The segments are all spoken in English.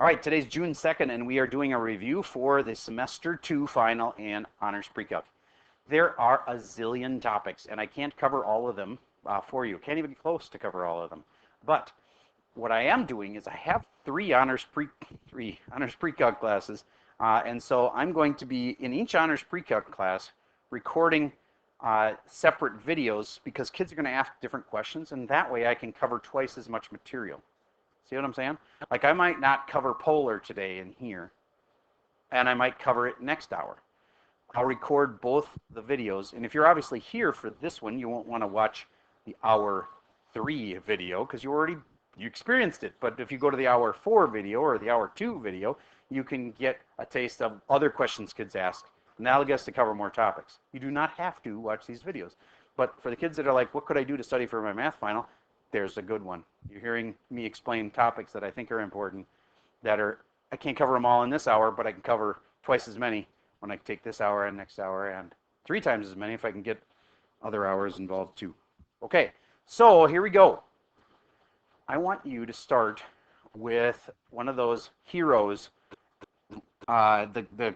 All right, today's June 2nd, and we are doing a review for the Semester 2 final and Honors Precalc. There are a zillion topics, and I can't cover all of them for you. Can't even get close to cover all of them. But what I am doing is I have three Honors Precalc classes, and so I'm going to be, in each Honors Precalc class, recording separate videos because kids are going to ask different questions, and that way I can cover twice as much material. See what I'm saying? Like I might not cover polar today in here, and I might cover it next hour. I'll record both the videos, and if you're obviously here for this one, you won't want to watch the hour 3 video because you experienced it. But if you go to the hour 4 video or the hour 2 video, you can get a taste of other questions kids ask, analogous to cover more topics. You do not have to watch these videos. But for the kids that are like, what could I do to study for my math final? There's a good one. You're hearing me explain topics that I think are important I can't cover them all in this hour, but I can cover twice as many when I take this hour and next hour, and 3 times as many if I can get other hours involved too. Okay, so here we go. I want you to start with one of those heroes. The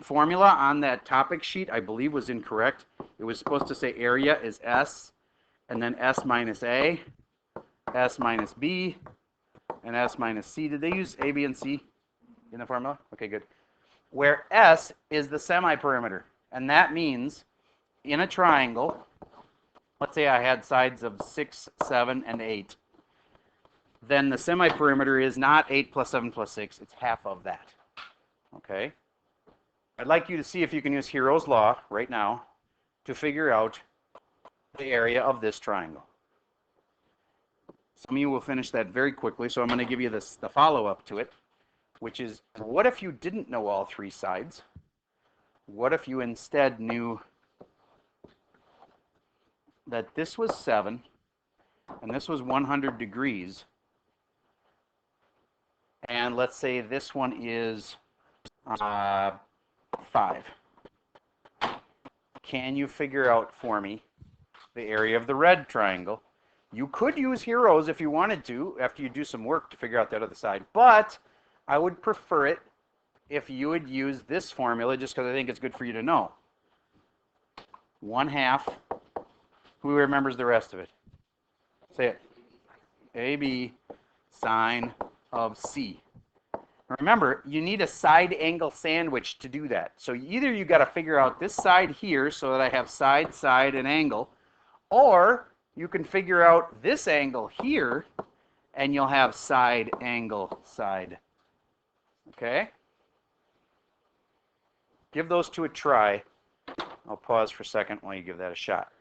formula on that topic sheet, I believe, was incorrect. It was supposed to say area is S, and then S minus A, S minus B, and S minus C. Did they use A, B, and C in the formula? Okay, good. Where S is the semi-perimeter, and that means in a triangle, let's say I had sides of 6, 7, and 8, then the semi-perimeter is not 8 plus 7 plus 6, it's half of that. Okay? I'd like you to see if you can use Hero's Law right now to figure out the area of this triangle. Some of you will finish that very quickly, so I'm going to give you the follow-up to it, which is, what if you didn't know all 3 sides? What if you instead knew that this was 7 and this was 100 degrees, and let's say this one is 5. Can you figure out for me the area of the red triangle? You could use heroes if you wanted to after you do some work to figure out that other side, but I would prefer it if you would use this formula just because I think it's good for you to know. 1/2. Who remembers the rest of it? Say it. AB sine of C. Remember, you need a side angle sandwich to do that. So either you got to figure out this side here so that I have side, side, and angle, or you can figure out this angle here and you'll have side, angle, side. Okay? Give those 2 a try. I'll pause for a second while you give that a shot.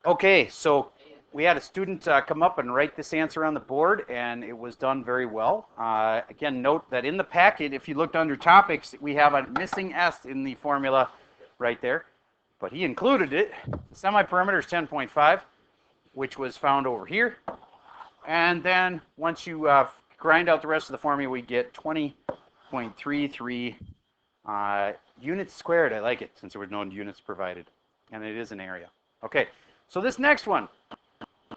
Okay, so we had a student come up and write this answer on the board, and it was done very well. Again, note that in the packet, if you looked under topics, we have a missing S in the formula right there, but he included it. The semi-perimeter is 10.5, which was found over here. And then once you grind out the rest of the formula, we get 20.33 units squared. I like it since there were no units provided, and it is an area. Okay, so this next one,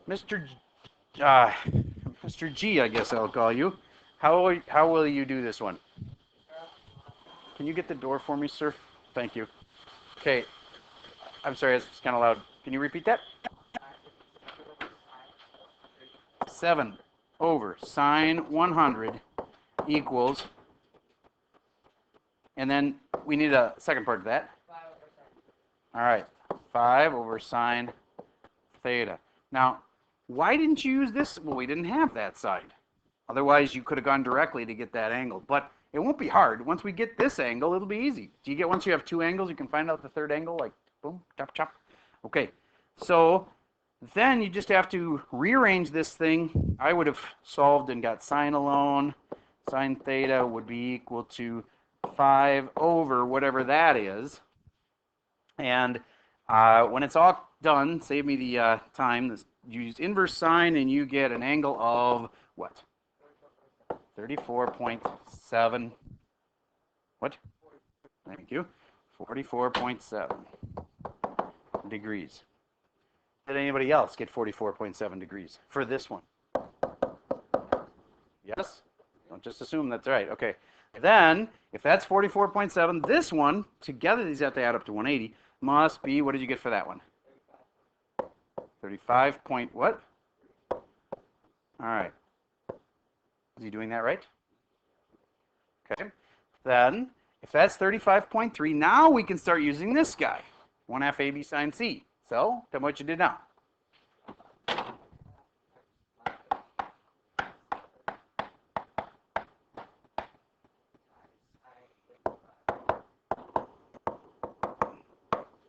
Mr. G, I guess I'll call you. How will you do this one? Can you get the door for me, sir? Thank you. Okay. I'm sorry, it's kind of loud. Can you repeat that? 7 over sine 100 equals, and then we need a second part of that. 5 over 7. All right, 5 over sine theta. Now, why didn't you use this? Well, we didn't have that side. Otherwise, you could have gone directly to get that angle. But it won't be hard. Once we get this angle, it'll be easy. Do you get, once you have 2 angles, you can find out the third angle, like boom, chop, chop. Okay, so then you just have to rearrange this thing. I would have solved and got sine alone. Sine theta would be equal to 5 over whatever that is. And when it's all done, save me the time, you use inverse sine and you get an angle of what? 34.7. What? Thank you. 44.7 degrees. Did anybody else get 44.7 degrees for this one? Yes? just assume that's right. Okay. Then, if that's 44.7, this one, together these have to add up to 180, must be, what did you get for that one? 35 point what? All right. Is he doing that right? Okay. Then, if that's 35.3, now we can start using this guy, 1/2 AB sine C. So, tell me what you did now.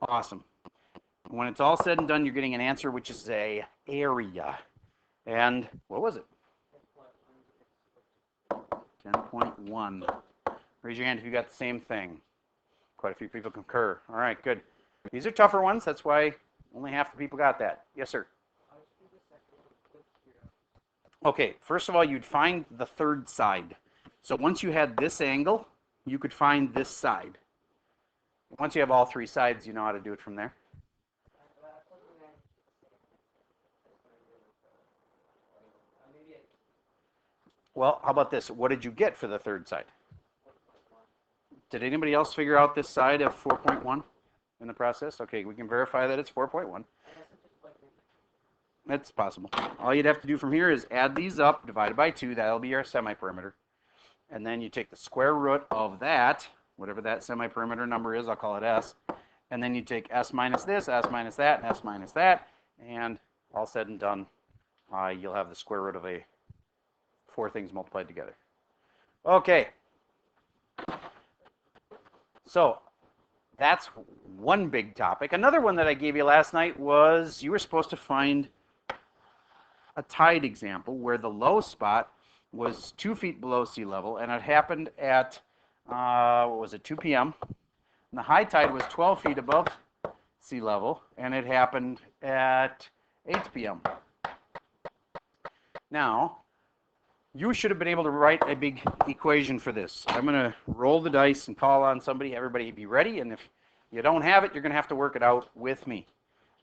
Awesome. When it's all said and done, you're getting an answer which is a area. And what was it? 10.1. Raise your hand if you got the same thing. Quite a few people concur. All right, good. These are tougher ones. That's why only half the people got that. Yes, sir. Okay, first of all, you'd find the third side. So once you had this angle, you could find this side. Once you have all three sides, you know how to do it from there. Well, how about this? What did you get for the third side? Did anybody else figure out this side of 4.1 in the process? Okay, we can verify that it's 4.1. That's possible. All you'd have to do from here is add these up, divided by 2. That'll be our semi-perimeter. And then you take the square root of that, whatever that semi-perimeter number is, I'll call it S. And then you take S minus this, S minus that, and S minus that. And all said and done, you'll have the square root of 4 things multiplied together. Okay. So that's one big topic. Another one that I gave you last night was you were supposed to find a tide example where the low spot was 2 feet below sea level, and it happened at, what was it, 2 p.m. And the high tide was 12 feet above sea level, and it happened at 8 p.m. Now, you should have been able to write a big equation for this. I'm going to roll the dice and call on somebody. Everybody be ready, and if you don't have it, you're going to have to work it out with me.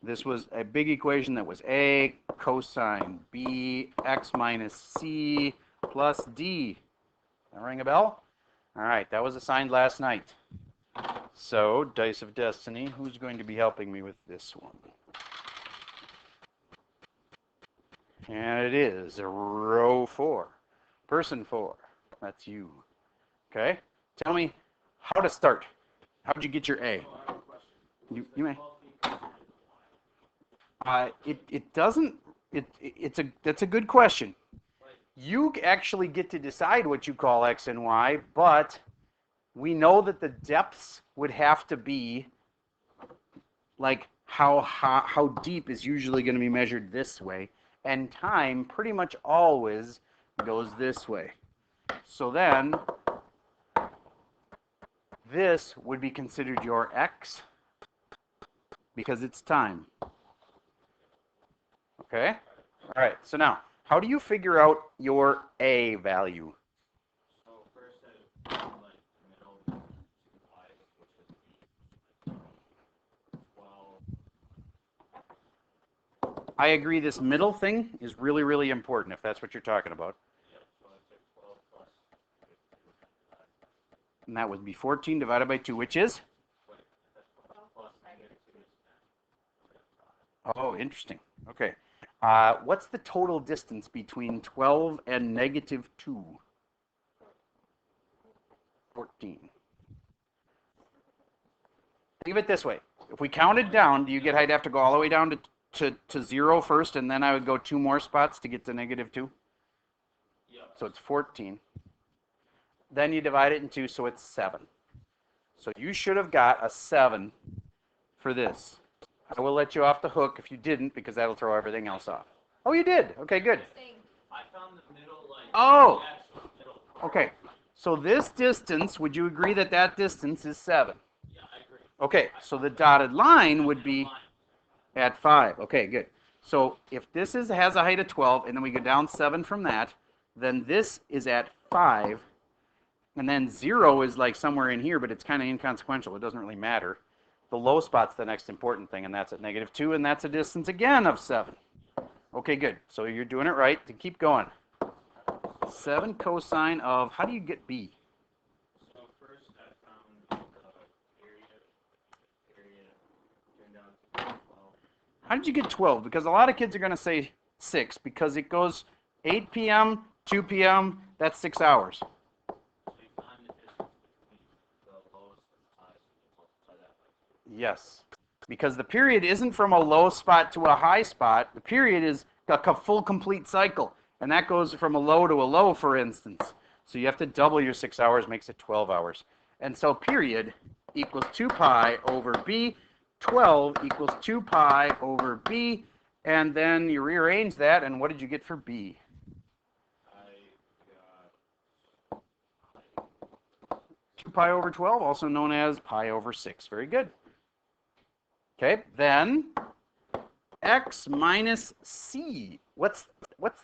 This was a big equation that was A cosine B x minus C plus D. That ring a bell? All right, that was assigned last night. So, Dice of Destiny, who's going to be helping me with this one? And it is a row 4. Person 4. That's you. Okay? Tell me how to start. How did you get your A? You may. That's a good question. You actually get to decide what you call X and Y, but we know that the depths would have to be like how deep is usually going to be measured this way, and time pretty much always goes this way. So then this would be considered your X because it's time. Okay? All right, so now, how do you figure out your A value? So first I would like middle y, which is 12. I agree this middle thing is really, really important if that's what you're talking about. Yep, so I took 12 plus 15. And that would be 14 divided by 2, which is? Plus negative 2 is 10. Oh, interesting. Okay. What's the total distance between 12 and negative 2? 14. Think of it this way. If we counted down, do you get I'd have to go all the way down to 0 first, and then I would go 2 more spots to get to negative 2? Yep. So it's 14. Then you divide it in 2, so it's 7. So you should have got a 7 for this. I will let you off the hook if you didn't, because that'll throw everything else off. Oh, you did? Okay, good. I found the middle, like, Oh! the actual middle part. Okay, so this distance, would you agree that that distance is 7? Yeah, I agree. Okay, so the dotted line would be at 5. Okay, good. So if this has a height of 12, and then we go down 7 from that, then this is at 5, and then 0 is like somewhere in here, but it's kind of inconsequential. It doesn't really matter. The low spot's the next important thing, and that's at negative 2, and that's a distance again of 7. Okay, good. So you're doing it right. To keep going. 7 cosine of, how do you get b? So first I found the period, turned down to 12. How did you get 12? Because a lot of kids are going to say 6 because it goes 8 p.m., 2 p.m., that's 6 hours. So you find the distance between the lowest and the highest, and multiply that by 2. Yes. Because the period isn't from a low spot to a high spot. The period is a full complete cycle. And that goes from a low to a low, for instance. So you have to double your 6 hours, makes it 12 hours. And so period equals 2 pi over b. 12 equals 2 pi over b. And then you rearrange that, and what did you get for b? I got 2 pi over 12, also known as pi over 6. Very good. Okay, then x minus c. What's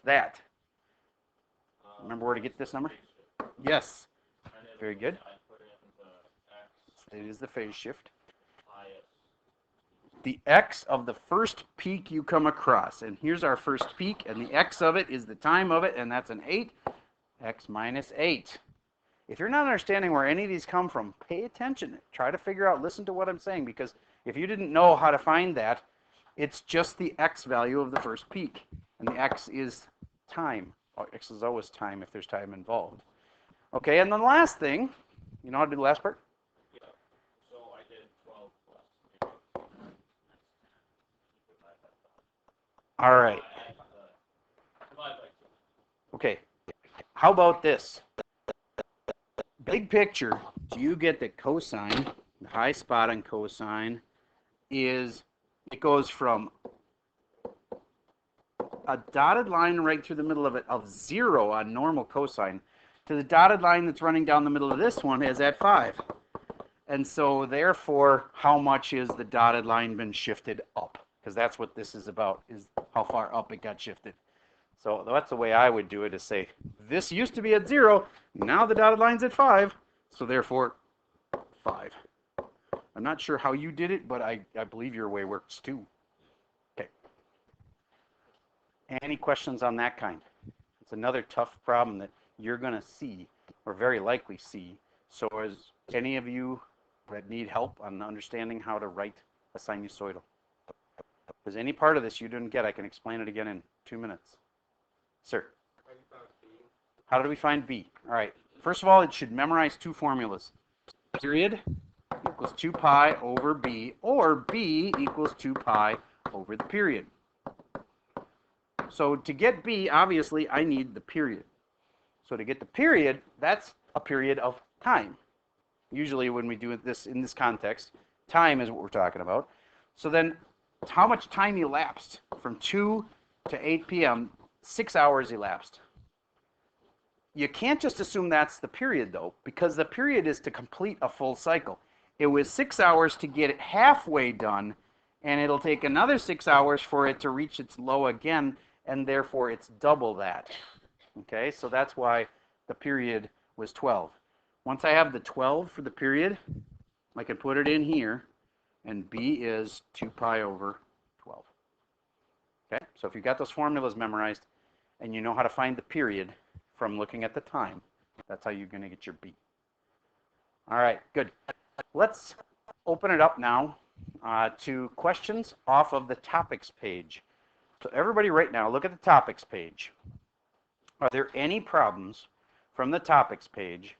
that? Remember where to get this number? Yes. Very good. I put in the x It is the phase shift. highest. The x of the first peak you come across. And here's our first peak, and the x of it is the time of it, and that's an 8. X minus 8. If you're not understanding where any of these come from, pay attention. Try to figure out, listen to what I'm saying, because if you didn't know how to find that, it's just the x value of the first peak. And the x is time. X is always time if there's time involved. Okay, and then the last thing, you know how to do the last part? Yeah. So I did 12 plus. All right. Divide by 2. Okay. How about this? Big picture, do you get that cosine, the high spot on cosine, is, it goes from a dotted line right through the middle of it of 0 on normal cosine to the dotted line that's running down the middle of this one is at 5. And so therefore, how much is the dotted line been shifted up? Because that's what this is about, is how far up it got shifted. So that's the way I would do it, is say, this used to be at 0, now the dotted line's at 5, so therefore 5. I'm not sure how you did it, but I believe your way works too. Okay. Any questions on that kind? It's another tough problem that you're going to see, or very likely see. So as any of you that need help on understanding how to write a sinusoidal? If there's any part of this you didn't get, I can explain it again in 2 minutes. Sir? How did we find b? All right. First of all, it should memorize 2 formulas. Period equals 2 pi over b, or b equals 2 pi over the period. So to get b, obviously, I need the period. So to get the period, that's a period of time. Usually when we do this in this context, time is what we're talking about. So then how much time elapsed from 2 to 8 p.m.? 6 hours elapsed. You can't just assume that's the period, though, because the period is to complete a full cycle. It was 6 hours to get it halfway done, and it'll take another 6 hours for it to reach its low again, and therefore it's double that. Okay, so that's why the period was 12. Once I have the 12 for the period, I can put it in here, and b is 2 pi over 12. Okay, so if you've got those formulas memorized, and you know how to find the period from looking at the time, that's how you're going to get your b. All right, good. Let's open it up now to questions off of the topics page. So everybody right now, look at the topics page. Are there any problems from the topics page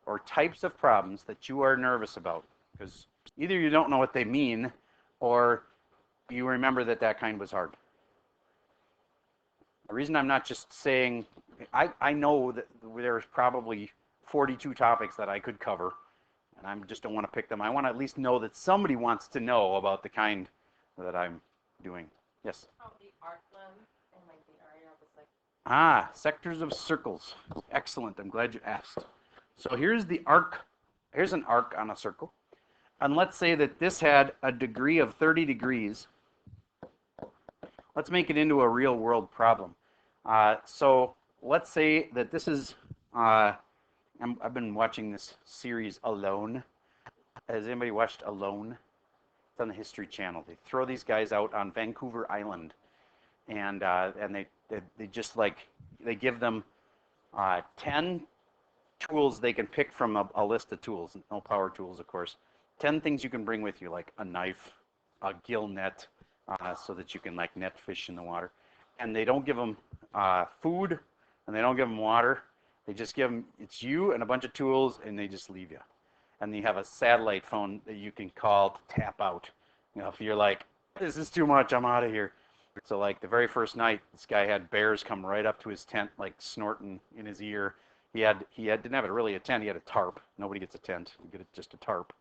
or types of problems that you are nervous about? Because either you don't know what they mean, or you remember that that kind was hard. The reason I'm not just saying, I know that there's probably 42 topics that I could cover, and I just don't want to pick them. I want to at least know that somebody wants to know about the kind that I'm doing. Yes? Oh, the arc length and like the area of the sector. Ah, sectors of circles. Excellent. I'm glad you asked. So here's the arc. Here's an arc on a circle. And let's say that this had a degree of 30 degrees. Let's make it into a real world problem. So let's say that this is, I've been watching this series Alone. Has anybody watched Alone? It's on the History Channel. They throw these guys out on Vancouver Island, and they just like, they give them 10 tools they can pick from a list of tools, no power tools, of course. 10 things you can bring with you, like a knife, a gill net, so that you can like net fish in the water. And they don't give them food, and they don't give them water. They just give them, it's you and a bunch of tools, and they just leave you. And you have a satellite phone that you can call to tap out. You know, if you're like, this is too much, I'm out of here. So like the very first night, this guy had bears come right up to his tent, like snorting in his ear. Didn't have really a tent. He had a tarp. Nobody gets a tent. You get just a tarp.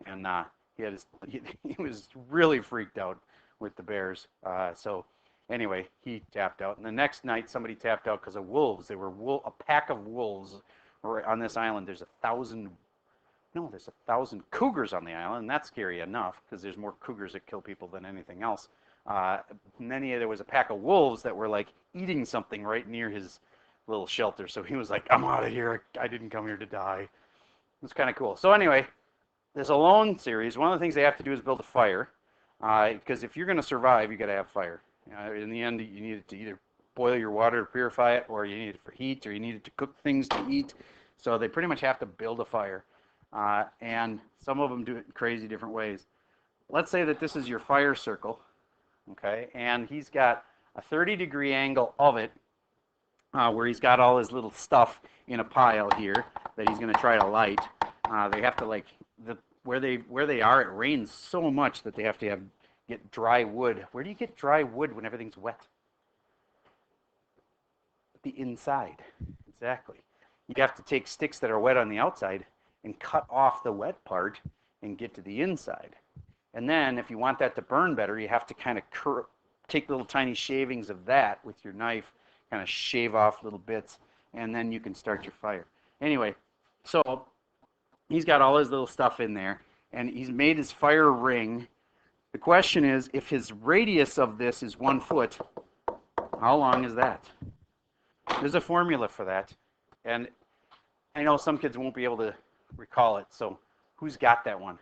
And he was really freaked out with the bears. So anyway, he tapped out. And the next night, somebody tapped out because of wolves. There were a pack of wolves on this island. There's 1,000 cougars on the island, and that's scary enough because there's more cougars that kill people than anything else. There was a pack of wolves that were like eating something right near his little shelter. So he was like, I'm out of here. I didn't come here to die. It was kind of cool. So anyway, this Alone series, one of the things they have to do is build a fire. Because if you're going to survive, you got to have fire. In the end, you need it to either boil your water to purify it, or you need it for heat, or you need it to cook things to eat. So they pretty much have to build a fire. And some of them do it in crazy different ways. Let's say that this is your fire circle, okay? And he's got a 30-degree angle of it, where he's got all his little stuff in a pile here that he's going to try to light. They have to where they are, it rains so much that they have to get dry wood. Where do you get dry wood when everything's wet? The inside, exactly. You have to take sticks that are wet on the outside and cut off the wet part and get to the inside. And then if you want that to burn better, you have to kind of take little tiny shavings of that with your knife, kind of shave off little bits, and then you can start your fire. Anyway, so he's got all his little stuff in there, and he's made his fire ring. The question is, if his radius of this is 1 foot, how long is that? There's a formula for that, and I know some kids won't be able to recall it, so who's got that one?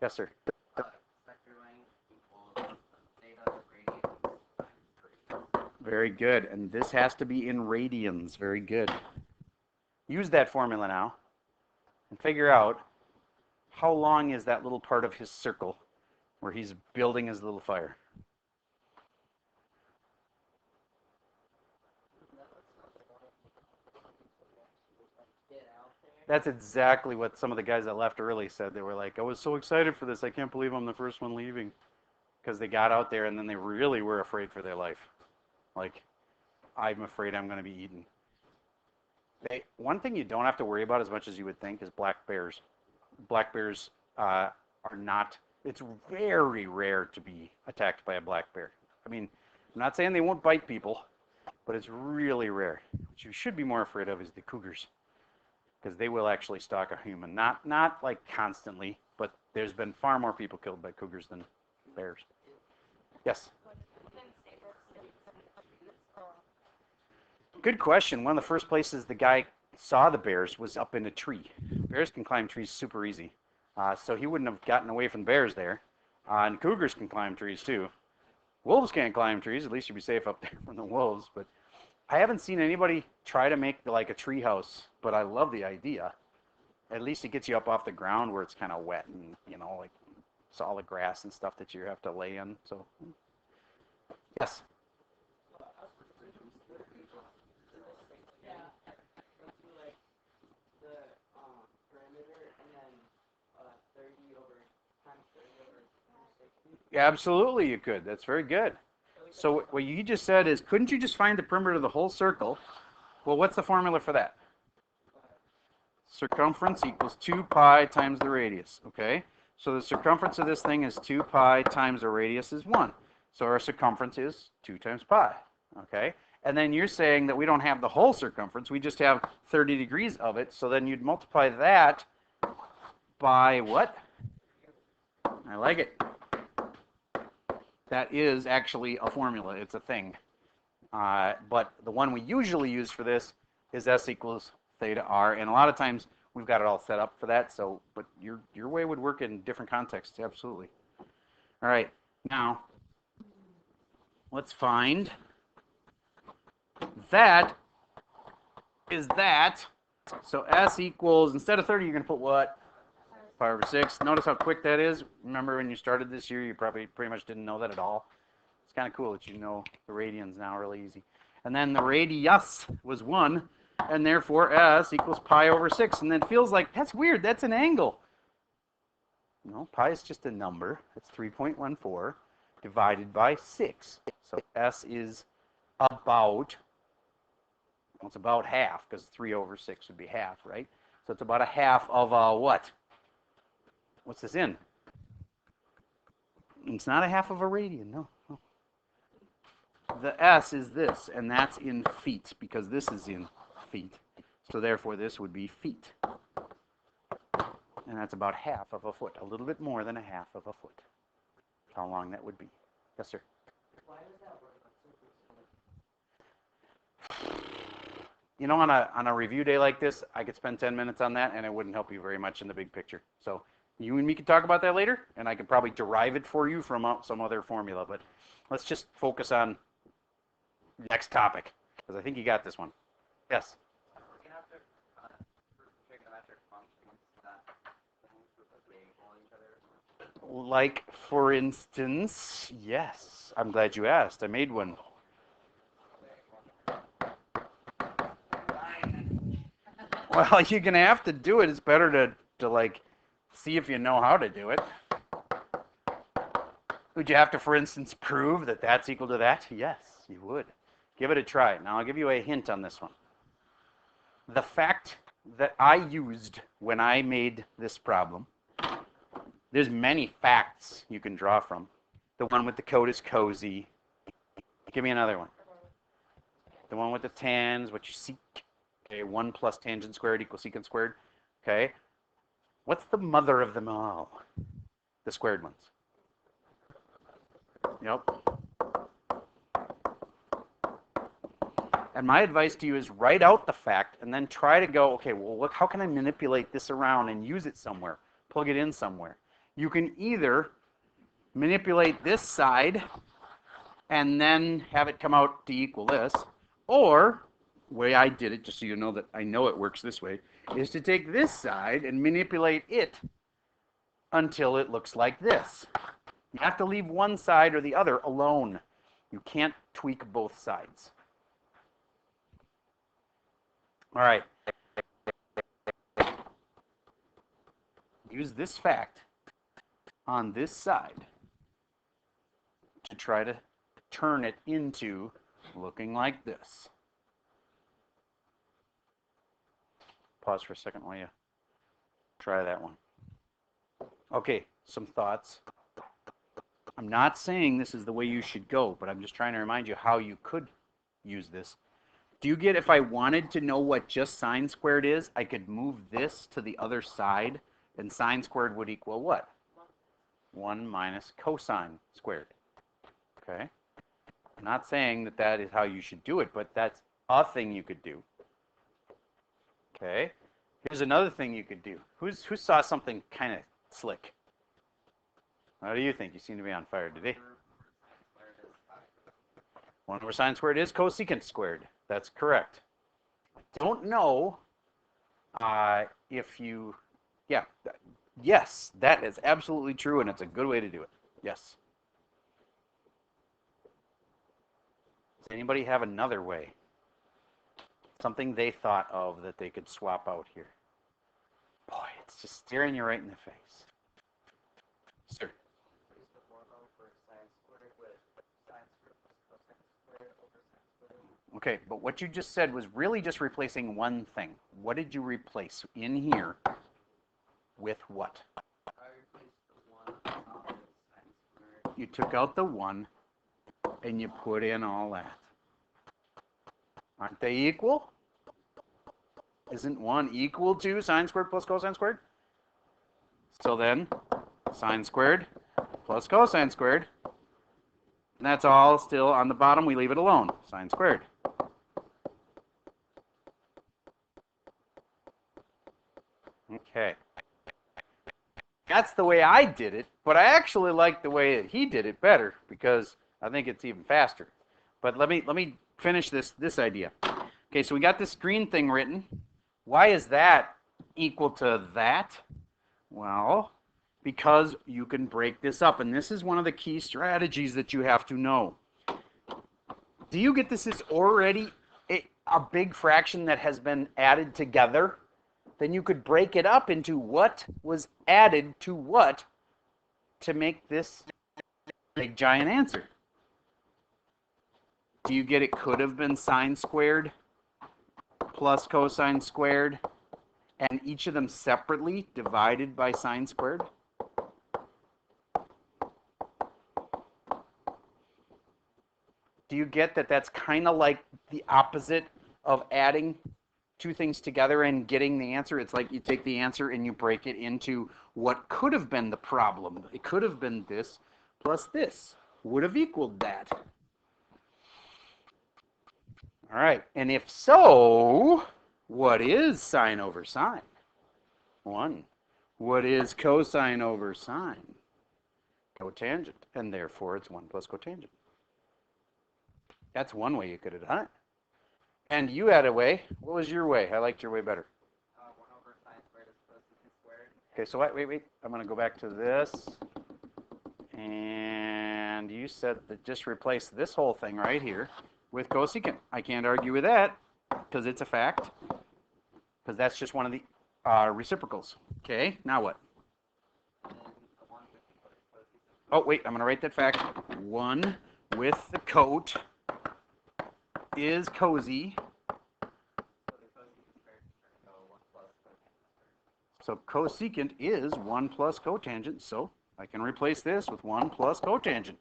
Yes, sir. Very good, and this has to be in radians. Very good. Use that formula now and figure out how long is that little part of his circle where he's building his little fire. That's exactly what some of the guys that left early said. They were like, I was so excited for this. I can't believe I'm the first one leaving. Because they got out there and then they really were afraid for their life. Like, I'm afraid I'm going to be eaten. One thing you don't have to worry about as much as you would think is black bears. Black bears are not, it's very rare to be attacked by a black bear. I mean, I'm not saying they won't bite people, but it's really rare. What you should be more afraid of is the cougars, because they will actually stalk a human. Not like constantly, but there's been far more people killed by cougars than bears. Yes? Good question. One of the first places the guy saw the bears was up in a tree. Bears can climb trees super easy. So he wouldn't have gotten away from bears there. And cougars can climb trees too. Wolves can't climb trees. At least you'd be safe up there from the wolves. But I haven't seen anybody try to make like a tree house, but I love the idea. At least it gets you up off the ground where it's kind of wet and, like solid grass and stuff that you have to lay in. So, yes? Yeah, absolutely you could. That's very good. So what you just said is, couldn't you just find the perimeter of the whole circle? Well, what's the formula for that? Circumference equals 2 pi times the radius, okay? So the circumference of this thing is 2 pi times the radius is 1. So our circumference is 2 times pi, okay? And then you're saying that we don't have the whole circumference, we just have 30 degrees of it, so then you'd multiply that by what? I like it. That is actually a formula, it's a thing. But the one we usually use for this is S equals theta r, and a lot of times we've got it all set up for that, so, but your way would work in different contexts, absolutely. All right, now, let's find that is that. So S equals, instead of 30, you're going to put what? 5 over 6. Notice how quick that is. Remember when you started this year, you probably pretty much didn't know that at all. It's kind of cool that you know the radians now really easy. And then the radius was 1, and therefore S equals pi over 6. And it feels like, that's weird, that's an angle. No, pi is just a number. It's 3.14 divided by 6. So S is about, well, it's about half, because 3 over 6 would be half, right? So it's about a half of what? What's this in? It's not a half of a radian, no. The S is this, and that's in feet, because this is in feet. So therefore, this would be feet. And that's about half of a foot, a little bit more than a half of a foot. How long that would be. Yes, sir? Why does that work? You know, on a review day like this, I could spend 10 minutes on that, and it wouldn't help you very much in the big picture. So you and me can talk about that later, and I could probably derive it for you from some other formula. But let's just focus on the next topic, because I think you got this one. Yes? You have to prove trigonometric functions that equal each other. Like, for instance, yes. I'm glad you asked. I made one. Well, you're going to have to do it. It's better to like, see if you know how to do it. Would you have to, for instance, prove that that's equal to that? Yes, you would. Give it a try. Now, I'll give you a hint on this one. The fact that I used when I made this problem, there's many facts you can draw from. The one with the code is cozy. Give me another one. The one with the tans, what you seek. Okay, 1 plus tangent squared equals secant squared. Okay. What's the mother of them all? The squared ones. Yep. And my advice to you is write out the fact and then try to go, okay, well, look, how can I manipulate this around and use it somewhere? Plug it in somewhere. You can either manipulate this side and then have it come out to equal this, or the way I did it, just so you know that I know it works this way, is to take this side and manipulate it until it looks like this. You have to leave one side or the other alone. You can't tweak both sides. All right. Use this fact on this side to try to turn it into looking like this. Pause for a second while you try that one. Okay, some thoughts. I'm not saying this is the way you should go, but I'm just trying to remind you how you could use this. Do you get, if I wanted to know what just sine squared is, I could move this to the other side, and sine squared would equal what? 1 minus cosine squared. Okay? I'm not saying that that is how you should do it, but that's a thing you could do. Okay? Here's another thing you could do. Who saw something kind of slick? What do you think? You seem to be on fire today. 1 over sine squared is cosecant squared. That's correct. I don't know if you, yeah, yes, that is absolutely true, and it's a good way to do it. Yes. Does anybody have another way? Something they thought of that they could swap out here? Boy, it's just staring you right in the face. Sir. Okay, but what you just said was really just replacing one thing. What did you replace in here with what? I replaced the 1 with sine squared. You took out the 1 and you put in all that. Aren't they equal? Isn't 1 equal to sine squared plus cosine squared? So then, sine squared plus cosine squared. And that's all still on the bottom. We leave it alone. Sine squared. Okay. That's the way I did it, but I actually like the way that he did it better because I think it's even faster. But let me finish this idea. Okay, so we got this green thing written. Why is that equal to that? Well, because you can break this up, and this is one of the key strategies that you have to know. Do you get this is already a big fraction that has been added together? Then you could break it up into what was added to what to make this big giant answer. Do you get it could have been sine squared plus cosine squared, and each of them separately divided by sine squared? Do you get that that's kind of like the opposite of adding two things together and getting the answer? It's like you take the answer and you break it into what could have been the problem. It could have been this plus this would have equaled that. All right, and if so, what is sine over sine? 1. What is cosine over sine? Cotangent, and therefore it's 1 plus cotangent. That's one way you could have done it. And you had a way. What was your way? I liked your way better. 1 over sine squared is cosine squared. Okay, so wait. I'm going to go back to this. And you said that just replace this whole thing right here with cosecant. I can't argue with that because it's a fact. Because that's just one of the reciprocals. Okay, now what? Oh, wait, I'm going to write that fact. 1 with the coat is cozy. So cosecant is 1 plus cotangent, so I can replace this with 1 plus cotangent.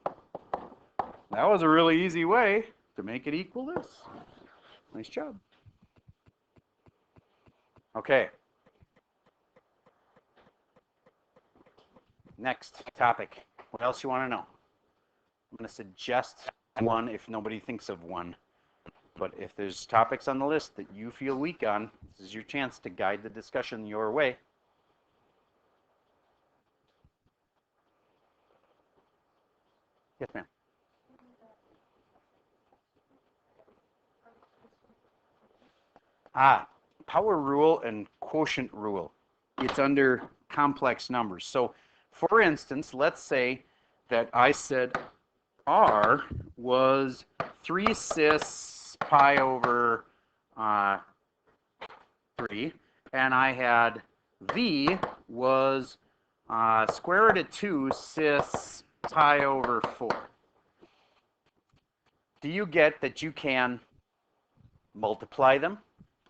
That was a really easy way to make it equal this. Nice job. Okay. Next topic. What else you want to know? I'm going to suggest one if nobody thinks of one. But if there's topics on the list that you feel weak on, this is your chance to guide the discussion your way. Yes, ma'am. Power rule and quotient rule. It's under complex numbers. So, for instance, let's say that I said R was 3 cis pi over 3, and I had V was square root of 2 cis pi over 4. Do you get that you can multiply them?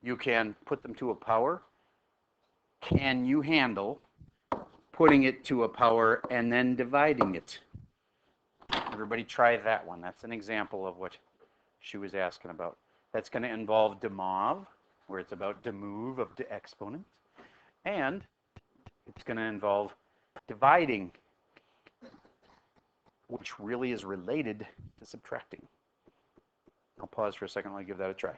You can put them to a power. Can you handle putting it to a power and then dividing it? Everybody try that one. That's an example of what she was asking about. That's going to involve de Moivre, where it's about de move of the exponent. And it's going to involve dividing, which really is related to subtracting. I'll pause for a second while I give that a try.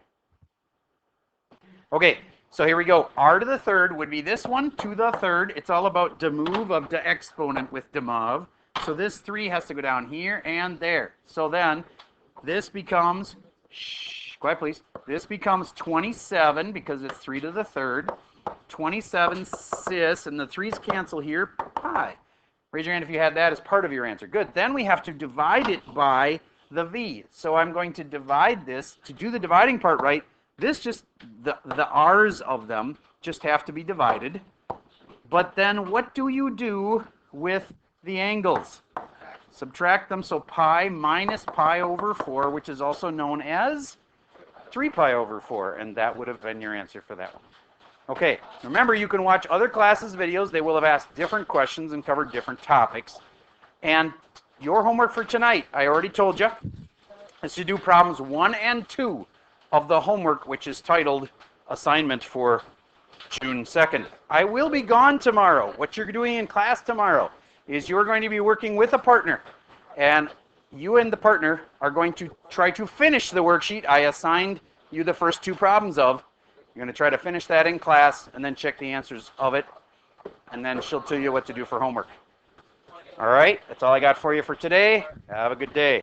Okay, so here we go. R to the third would be this one, to the third. It's all about de move of the exponent with de Moivre. So this 3 has to go down here and there. So then this becomes, quiet please, this becomes 27 because it's 3 to the third. 27 cis, and the 3's cancel here, pi. Raise your hand if you had that as part of your answer. Good. Then we have to divide it by the V. So I'm going to divide this. To do the dividing part right, this just, the R's of them just have to be divided. But then what do you do with the angles? Subtract them, so pi minus pi over 4, which is also known as 3 pi over 4, and that would have been your answer for that one. Okay, remember you can watch other classes' videos. They will have asked different questions and covered different topics. And your homework for tonight, I already told you, is to do problems 1 and 2 of the homework, which is titled Assignment for June 2nd. I will be gone tomorrow. What you're doing in class tomorrow is you're going to be working with a partner, and you and the partner are going to try to finish the worksheet I assigned you the first 2 problems of. You're going to try to finish that in class and then check the answers of it, and then she'll tell you what to do for homework. All right, that's all I got for you for today. Have a good day.